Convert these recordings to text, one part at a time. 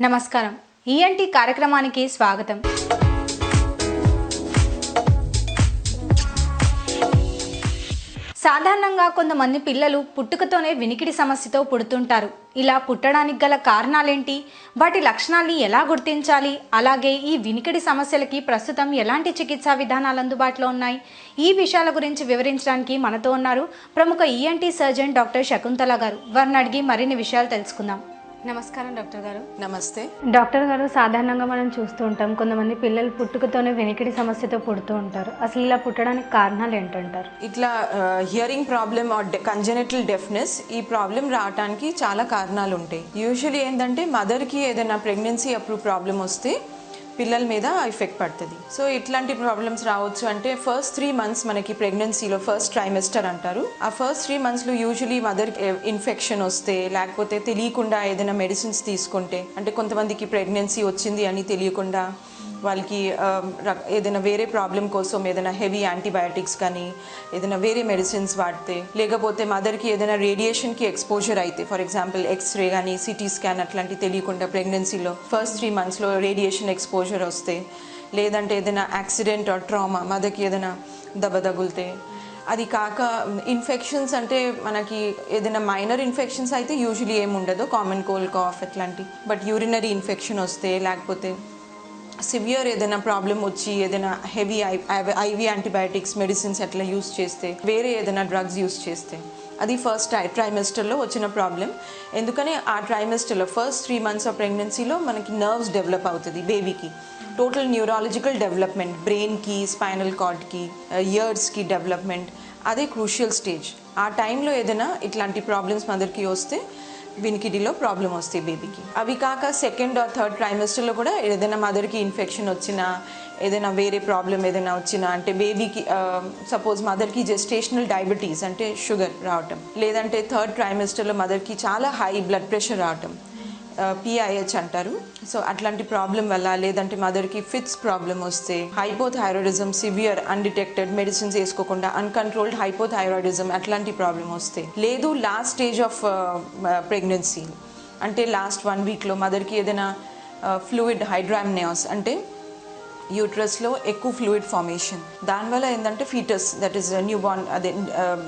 నమస్కారం. ఈఎన్టీ కార్యక్రమానికి స్వాగతం. సాధారణంగా కొంతమంది పిల్లలు పుట్టుకతోనే వినికిడి సమస్యతో పుడుతుంటారు. ఇలా పుట్టడానికి గల కారణాలేంటి, వాటి లక్షణాన్ని ఎలా గుర్తించాలి, అలాగే ఈ వినికిడి సమస్యలకి ప్రస్తుతం ఎలాంటి చికిత్సా విధానాలు అందుబాటులో ఉన్నాయి, ఈ విషయాల గురించి వివరించడానికి మనతో ఉన్నారు ప్రముఖ ఈఎన్టీ సర్జన్ డాక్టర్ శకుంతల గారు. వారిని అడిగి మరిన్ని విషయాలు తెలుసుకుందాం. నమస్కారం డాక్టర్ గారు. నమస్తే డాక్టర్ గారు, సాధారణంగా మనం చూస్తూ ఉంటాం కొంతమంది పిల్లలు పుట్టుకతోనే వినికిడి సమస్యతో పుడుతూ ఉంటారు. అసలు ఇలా పుట్టడానికి కారణాలు ఏంటంటారు? ఇట్లా hearing problem or congenital deafness, ఈ ప్రాబ్లం రావడానికి చాలా కారణాలు ఉంటాయి. యూజువల్లీ ఏంటంటే మదర్కి ఏదైనా ప్రెగ్నెన్సీ అప్పుడు ప్రాబ్లం వస్తే పిల్లల మీద ఎఫెక్ట్ పడుతుంది. సో ఇట్లాంటి ప్రాబ్లమ్స్ రావచ్చు అంటే ఫస్ట్ 3 months మనకి ప్రెగ్నెన్సీలో ఫస్ట్ ట్రైమెస్టర్ అంటారు. ఆ ఫస్ట్ 3 monthsలో యూజువలీ మదర్కి ఇన్ఫెక్షన్ వస్తే, లేకపోతే తెలియకుండా ఏదైనా మెడిసిన్స్ తీసుకుంటే, అంటే కొంతమందికి ప్రెగ్నెన్సీ వచ్చింది అని తెలియకుండా వాళ్ళకి ఏదైనా వేరే ప్రాబ్లం కోసం ఏదైనా హెవీ యాంటీబయాటిక్స్ కానీ ఏదైనా వేరే మెడిసిన్స్ వాడితే, లేకపోతే మదర్కి ఏదైనా రేడియేషన్కి ఎక్స్పోజర్ అయితే, ఫర్ ఎగ్జాంపుల్ ఎక్స్రే కానీ సిటీ స్కాన్ అట్లాంటివి తెలియకుండా ప్రెగ్నెన్సీలో ఫస్ట్ 3 monthsలో రేడియేషన్ ఎక్స్పోజర్ వస్తే, లేదంటే ఏదైనా యాక్సిడెంట్ ఆర్ ట్రామా మదర్కి ఏదైనా దెబ్బ తగిలితే, అది కాక ఇన్ఫెక్షన్స్ అంటే మనకి ఏదైనా మైనర్ ఇన్ఫెక్షన్స్ అయితే యూజువలీ ఏముండదు, కామన్ కోల్డ్ కాఫ్ అట్లాంటి. బట్ యూరినరీ ఇన్ఫెక్షన్ వస్తే, లేకపోతే సివియర్ ఏదైనా ప్రాబ్లం వచ్చి ఏదైనా హెవీ ఐవి యాంటీబయాటిక్స్ మెడిసిన్స్ అట్లా యూస్ చేస్తే, వేరే ఏదైనా డ్రగ్స్ యూస్ చేస్తే, అది ఫస్ట్ ట్రైమెస్టర్లో వచ్చిన ప్రాబ్లం. ఎందుకని ఆ ట్రైమెస్టర్లో ఫస్ట్ 3 months ఆఫ్ ప్రెగ్నెన్సీలో మనకి నర్వ్స్ డెవలప్ అవుతుంది బేబీకి. టోటల్ న్యూరాలజికల్ డెవలప్మెంట్, బ్రెయిన్కి, స్పైనల్ కార్డ్కి, ఇయర్స్కి డెవలప్మెంట్, అదే క్రూషియల్ స్టేజ్. ఆ టైంలో ఏదైనా ఇట్లాంటి ప్రాబ్లమ్స్ మదర్కి వస్తే వినికిడిలో ప్రాబ్లం వస్తాయి బేబీకి. అవి కాక సెకండ్ ఆర్ థర్డ్ ట్రైమెస్టర్లో కూడా ఏదైనా మదర్కి ఇన్ఫెక్షన్ వచ్చినా, ఏదైనా వేరే ప్రాబ్లం ఏదైనా వచ్చినా, అంటే బేబీకి సపోజ్ మదర్కి జెస్టేషనల్ డయాబెటీస్ అంటే షుగర్ రావటం, లేదంటే థర్డ్ ట్రైమెస్టర్లో మదర్కి చాలా హై బ్లడ్ ప్రెషర్ రావటం, పిఐహెచ్ అంటారు. సో అట్లాంటి ప్రాబ్లం వల్ల, లేదంటే మదర్కి ఫిట్స్ ప్రాబ్లం వస్తే, హైపోథైరాయిడిజం సివియర్ అన్డిటెక్టెడ్ మెడిసిన్స్ వేసుకోకుండా అన్కంట్రోల్డ్ హైపోథైరాయిడిజం అట్లాంటి ప్రాబ్లం వస్తే, లేదు లాస్ట్ స్టేజ్ ఆఫ్ ప్రెగ్నెన్సీ అంటే లాస్ట్ 1 weekలో మదర్కి ఏదైనా ఫ్లూయిడ్ హైడ్రామ్నియాస్ అంటే యూట్రస్లో ఎక్కువ ఫ్లూయిడ్ ఫార్మేషన్, దానివల్ల ఏంటంటే foetus that is new born అదే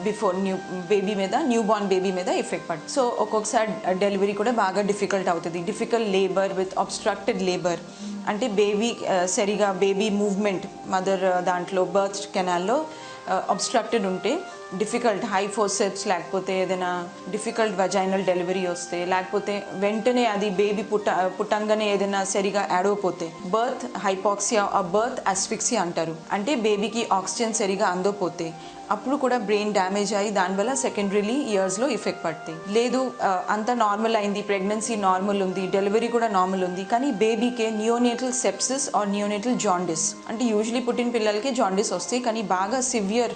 బిఫోర్ న్యూ బార్న్ బేబీ మీద ఎఫెక్ట్ పడుతుంది. సో ఒక్కొక్కసారి డెలివరీ కూడా బాగా డిఫికల్ట్ అవుతుంది. Difficult labour with obstructed labour అంటే సరిగా బేబీ మూవ్మెంట్ మదర్ దాంట్లో బర్త్ కెనాల్లో అబ్స్ట్రక్టెడ్ ఉంటే డిఫికల్ట్ హై ఫోర్సెప్స్, లేకపోతే ఏదైనా డిఫికల్ట్ వజైనల్ డెలివరీ వస్తే, లేకపోతే వెంటనే అది బేబీ పుట్టంగానే ఏదైనా సరిగా ఆడవపోతే బర్త్ హైపాక్సియా ఆ బర్త్ అస్ఫిక్సియా అంటారు. అంటే బేబీకి ఆక్సిజన్ సరిగా అందకపోతే అప్పుడు కూడా బ్రెయిన్ డ్యామేజ్ అయ్యి దానివల్ల సెకండరీలీ ఇయర్స్లో ఎఫెక్ట్ పడుతుంది. లేదు అంతా నార్మల్ అయింది, ప్రెగ్నెన్సీ నార్మల్ ఉంది, డెలివరీ కూడా నార్మల్ ఉంది, కానీ బేబీకే neonatal sepsis or neonatal jaundice అంటే యూజువలీ పుట్టిన పిల్లలకి జాండిస్ వస్తాయి, కానీ బాగా సివియర్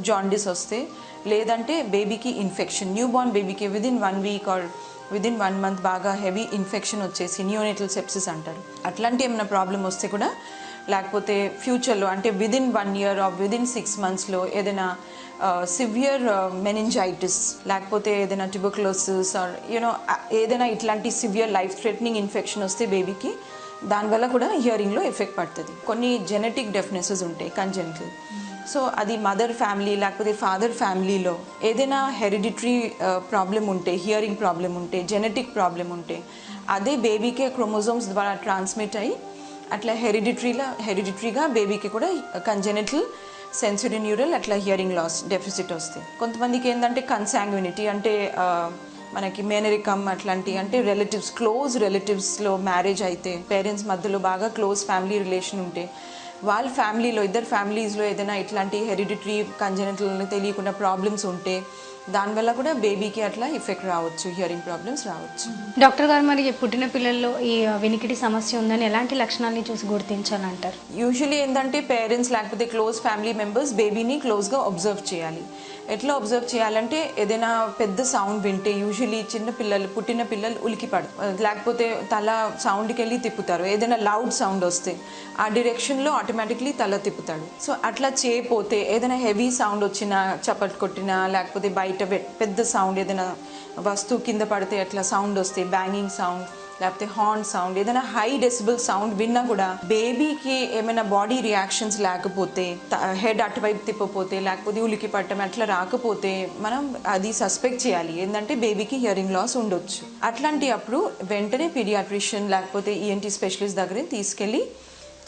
జాండిస్ వస్తే, లేదంటే బేబీకి ఇన్ఫెక్షన్ న్యూ బార్న్ బేబీకి within 1 week or within 1 month బాగా హెవీ ఇన్ఫెక్షన్ వచ్చేసి నియోనేటల్ సెప్సిస్ అంటారు. అట్లాంటి ఏమైనా ప్రాబ్లం వస్తే కూడా, లేకపోతే ఫ్యూచర్లో అంటే విదిన్ 1 year ఆర్ విదిన్ 6 monthsలో ఏదైనా సివియర్ మెనింజైటిస్, లేకపోతే ఏదైనా ట్యూబర్క్యులోసిస్ ఆర్ ఏదైనా ఇట్లాంటి సివియర్ లైఫ్ థ్రెటనింగ్ ఇన్ఫెక్షన్ వస్తే బేబీకి, దానివల్ల కూడా హియరింగ్లో ఎఫెక్ట్ పడుతుంది. కొన్ని జెనెటిక్ డెఫ్నెసెస్ ఉంటాయి కంజెనిటల్. సో అది మదర్ ఫ్యామిలీ లేకపోతే ఫాదర్ ఫ్యామిలీలో ఏదైనా హెరిడిటరీ ప్రాబ్లం ఉంటే, హియరింగ్ ప్రాబ్లం ఉంటే, జెనెటిక్ ప్రాబ్లం ఉంటే, అదే బేబీకే క్రోమోజోమ్స్ ద్వారా ట్రాన్స్మిట్ అయ్యి అట్లా హెరిడిటరీగా బేబీకి కూడా కంజెనిటల్ సెన్సరీ న్యూరల్ అట్లా హియరింగ్ లాస్ డెఫిసిట్ వస్తాయి. కొంతమందికి ఏంటంటే కన్సాంగ్వినిటీ అంటే మనకి మేనరికం అట్లాంటి అంటే రిలేటివ్స్ క్లోజ్ రిలేటివ్స్లో మ్యారేజ్ అయితే, పేరెంట్స్ మధ్యలో బాగా క్లోజ్ ఫ్యామిలీ రిలేషన్ ఉంటే, వాళ్ళ ఫ్యామిలీలో ఇద్దరు ఫ్యామిలీస్లో ఏదైనా ఇట్లాంటి హెరిడిటరీ కంజెనిటల్ తెలియకుండా ప్రాబ్లమ్స్ ఉంటే, దానివల్ల కూడా బేబీకి అట్లా ఎఫెక్ట్ రావచ్చు, హియరింగ్ ప్రాబ్లమ్స్ రావచ్చు. డాక్టర్ గారు, మరి పుట్టిన పిల్లల్లో ఈ వినికిడి సమస్య ఉందని ఎలాంటి లక్షణాలని చూసి గుర్తించాలంటారు? యూజువలీ ఏంటంటే పేరెంట్స్ లేకపోతే క్లోజ్ ఫ్యామిలీ మెంబర్స్ బేబీని క్లోజ్గా అబ్జర్వ్ చేయాలి. ఎట్లా అబ్జర్వ్ చేయాలంటే, ఏదైనా పెద్ద సౌండ్ వింటే యూజువలీ పుట్టిన పిల్లలు ఉలికిపడు, లేకపోతే తల సౌండ్కి వెళ్ళి తిప్పుతారు. ఏదైనా లౌడ్ సౌండ్ వస్తే ఆ డిరెక్షన్లో ఆటోమేటిక్లీ తల తిప్పుతాడు. సో అట్లా చేయకపోతే, ఏదైనా హెవీ సౌండ్ వచ్చినా, చప్పట్లు కొట్టినా, లేకపోతే బయట పెద్ద సౌండ్ ఏదైనా వస్తువు కింద పడితే అట్లా సౌండ్ వస్తే, బ్యాంగింగ్ సౌండ్ లేకపోతే హార్న్ సౌండ్, ఏదైనా హై డెసిబుల్ సౌండ్ విన్నా కూడా బేబీకి ఏమైనా బాడీ రియాక్షన్స్ లేకపోతే, హెడ్ అటువైపు తిప్పపోతే, లేకపోతే ఉలికి పట్టడం అట్లా రాకపోతే మనం అది సస్పెక్ట్ చేయాలి ఏంటంటే బేబీకి హియరింగ్ లాస్ ఉండొచ్చు. అట్లాంటి అప్పుడు వెంటనే పీడియాట్రిషియన్ లేకపోతే ఈఎన్టీ స్పెషలిస్ట్ దగ్గర తీసుకెళ్ళి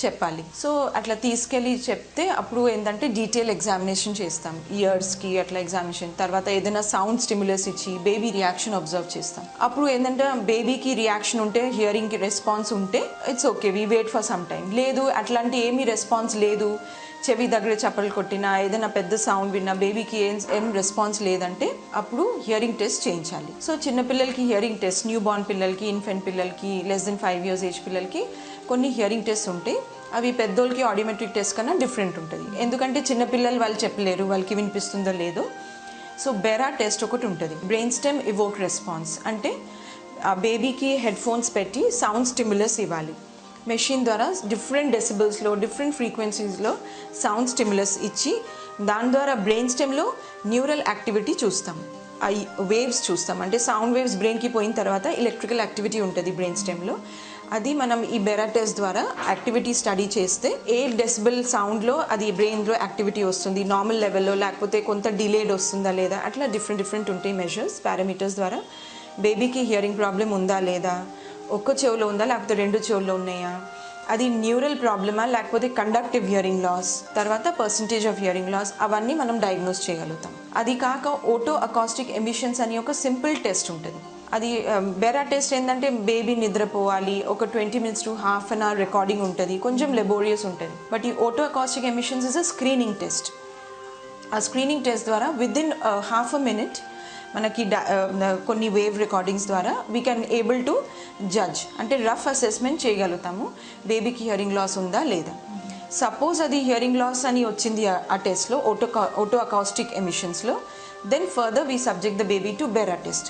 చెప్పాలి. సో అట్లా తీసుకెళ్ళి చెప్తే అప్పుడు ఏంటంటే డీటెయిల్ ఎగ్జామినేషన్ చేస్తాం, ఇయర్స్కి అట్లా ఎగ్జామినేషన్. తర్వాత ఏదైనా సౌండ్ స్టిమ్యులస్ ఇచ్చి బేబీ రియాక్షన్ అబ్జర్వ్ చేస్తాం. అప్పుడు ఏంటంటే బేబీకి రియాక్షన్ ఉంటే, హియరింగ్కి రెస్పాన్స్ ఉంటే it's okay, we wait for some time. లేదు అట్లాంటి ఏమీ రెస్పాన్స్ లేదు, చెవి దగ్గర చప్పలు కొట్టినా ఏదైనా పెద్ద సౌండ్ విన్నా బేబీకి ఏం రెస్పాన్స్ లేదంటే అప్పుడు హియరింగ్ టెస్ట్ చేయించాలి. సో చిన్నపిల్లలకి హియరింగ్ టెస్ట్, న్యూ బార్న్ పిల్లలకి, ఇన్ఫెంట్ పిల్లలకి, లెస్ దెన్ 5 years ఏజ్ పిల్లలకి కొన్ని హియరింగ్ టెస్ట్ ఉంటాయి. అవి పెద్దోళ్ళకి ఆడియోమెట్రిక్ టెస్ట్ కన్నా డిఫరెంట్ ఉంటుంది. ఎందుకంటే చిన్నపిల్లలు వాళ్ళు చెప్పలేరు వాళ్ళకి వినిపిస్తుందో లేదో. సో బెరా టెస్ట్ ఒకటి ఉంటుంది, బ్రెయిన్ స్టెమ్ ఇవోక్ రెస్పాన్స్. అంటే ఆ బేబీకి హెడ్ ఫోన్స్ పెట్టి సౌండ్ స్టిమ్యులస్ ఇవ్వాలి. మెషిన్ ద్వారా డిఫరెంట్ డెసిబుల్స్లో, డిఫరెంట్ ఫ్రీక్వెన్సీస్లో సౌండ్ స్టిమ్యులస్ ఇచ్చి దాని ద్వారా బ్రెయిన్ స్టెమ్లో న్యూరల్ యాక్టివిటీ చూస్తాం, ఆ వేవ్స్ చూస్తాం. అంటే సౌండ్ వేవ్స్ బ్రెయిన్కి పోయిన తర్వాత ఎలక్ట్రికల్ యాక్టివిటీ ఉంటుంది బ్రెయిన్ స్టెమ్లో. అది మనం ఈ బెరా టెస్ట్ ద్వారా యాక్టివిటీ స్టడీ చేస్తే ఏ డెసిబుల్ సౌండ్లో అది బ్రెయిన్లో యాక్టివిటీ వస్తుంది, నార్మల్ లెవెల్లో లేకపోతే కొంత డిలేడ్ వస్తుందా లేదా, అట్లా డిఫరెంట్ ఉంటాయి మెజర్స్, పారామీటర్స్ ద్వారా బేబీకి హియరింగ్ ప్రాబ్లం ఉందా లేదా, ఒక్క చెవులో ఉందా లేకపోతే 2 చెవుల్లో ఉన్నాయా, అది న్యూరల్ ప్రాబ్లమా లేకపోతే కండక్టివ్ హియరింగ్ లాస్, తర్వాత పర్సంటేజ్ ఆఫ్ హియరింగ్ లాస్, అవన్నీ మనం డయాగ్నోస్ చేయగలుగుతాం. అది కాక ఓటో అకాస్టిక్ ఎమిషన్స్ అని ఒక సింపుల్ టెస్ట్ ఉంటుంది. అది బెరా టెస్ట్ ఏంటంటే బేబీ నిద్రపోవాలి, ఒక 20 minutes to half an hour recording ఉంటుంది, కొంచెం లెబోరియస్ ఉంటుంది. బట్ ఈ ఓటో acoustic emissions is a screening test. ఆ స్క్రీనింగ్ టెస్ట్ ద్వారా విదిన్ half a minute మనకి కొన్ని వేవ్ రికార్డింగ్స్ ద్వారా we can able to judge, అంటే రఫ్ అసెస్మెంట్ చేయగలుగుతాము బేబీకి హియరింగ్ లాస్ ఉందా లేదా. సపోజ్ అది హియరింగ్ లాస్ అని వచ్చింది ఆ టెస్ట్లో, ఓటో అకాస్టిక్ ఎమిషన్స్లో, then further we subject the baby to BERA test.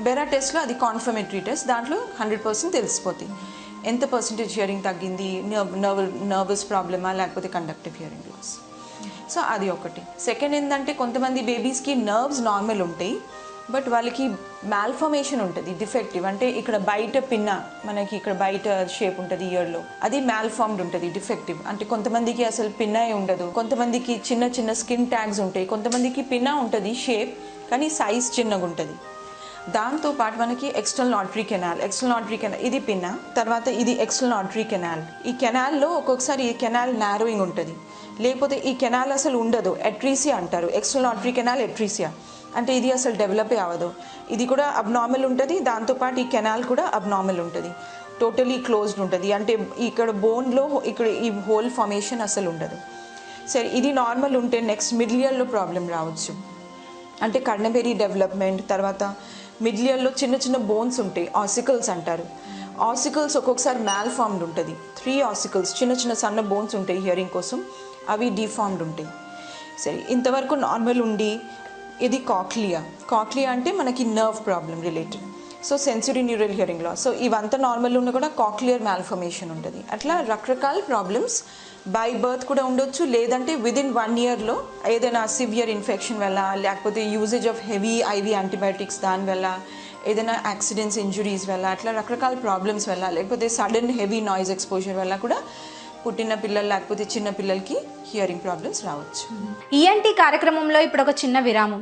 BERA టెస్ట్లో అది కాన్ఫర్మేటరీ టెస్ట్, దాంట్లో 100% తెలిసిపోతుంది ఎంత పర్సెంటేజ్ హియరింగ్ తగ్గింది, నర్వస్ ప్రాబ్లమా లేకపోతే కండక్టివ్ హియరింగ్ లాస్. సో అది ఒకటి. సెకండ్ ఏంటంటే కొంతమంది బేబీస్కి నర్వ్స్ నార్మల్ ఉంటాయి, బట్ వాళ్ళకి మాల్ఫార్మేషన్ ఉంటుంది, డిఫెక్టివ్. అంటే ఇక్కడ బయట పిన్న, మనకి ఇక్కడ బయట షేప్ ఉంటుంది ఇయర్లో, అది మాల్ఫార్మ్డ్ ఉంటుంది, డిఫెక్టివ్. అంటే కొంతమందికి అసలు పిన్నా ఉండదు, కొంతమందికి చిన్న చిన్న స్కిన్ ట్యాగ్స్ ఉంటాయి, కొంతమందికి పిన్నా ఉంటుంది షేప్ కానీ సైజ్ చిన్నగా ఉంటుంది. దాంతోపాటు మనకి ఎక్స్టర్నల్ ఆర్టరీ కెనాల్, ఇది పిన్నా, తర్వాత ఇది ఎక్స్టర్నల్ ఆర్టరీ కెనాల్. ఈ కెనాల్లో ఒక్కొక్కసారి ఈ కెనాల్ నారోయింగ్ ఉంటుంది, లేకపోతే ఈ కెనాల్ అసలు ఉండదు, ఎట్రీసియా అంటారు. ఎక్స్టర్నల్ ఆర్టరీ కెనాల్ ఎట్రీసియా అంటే ఇది అసలు డెవలపే అవ్వదు, ఇది కూడా అబ్నార్మల్ ఉంటుంది. దాంతోపాటు ఈ కెనాల్ కూడా అబ్నార్మల్ ఉంటుంది, టోటలీ క్లోజ్డ్ ఉంటుంది. అంటే ఇక్కడ బోన్లో ఇక్కడ ఈ హోల్ ఫార్మేషన్ అసలు ఉండదు. సరే, ఇది నార్మల్ ఉంటే నెక్స్ట్ మిడిల్ ఇయర్లో ప్రాబ్లం రావచ్చు. అంటే కర్ణబెరీ డెవలప్మెంట్, తర్వాత మిడిల్ ఇయర్లో చిన్న చిన్న బోన్స్ ఉంటాయి, ఆసికల్స్ అంటారు. ఆసికల్స్ ఒక్కొక్కసారి మ్యాల్ఫార్మ్డ్ ఉంటుంది, 3 ఆసికల్స్ చిన్న చిన్న సన్న బోన్స్ ఉంటాయి హియరింగ్ కోసం, అవి డిఫార్మ్డ్ ఉంటాయి. సరే, ఇంతవరకు నార్మల్ ఉండి ఇది కాక్లియా అంటే మనకి nerve problem related. So sensory neural hearing loss. So ఇవంతా నార్మల్ ఉన్న కూడా కాక్లియర్ మాల్ఫర్మేషన్ ఉంటుంది. అట్లా రకరకాల ప్రాబ్లమ్స్ బై బర్త్ కూడా ఉండొచ్చు, లేదంటే విదిన్ 1 yearలో ఏదైనా సివియర్ ఇన్ఫెక్షన్ వల్ల, లేకపోతే usage of heavy ivy antibiotics దానివల్ల, ఏదైనా యాక్సిడెంట్స్, ఇంజురీస్ వల్ల, అట్లా రకరకాల ప్రాబ్లమ్స్ వల్ల, లేకపోతే సడన్ హెవీ నాయిస్ ఎక్స్పోజర్ వల్ల కూడా పుట్టిన పిల్లలు లేకపోతే చిన్న పిల్లలకి హియరింగ్ ప్రాబ్లమ్స్ రావచ్చు. ఈఎన్టీ కార్యక్రమంలో ఇప్పుడు ఒక చిన్న విరామం.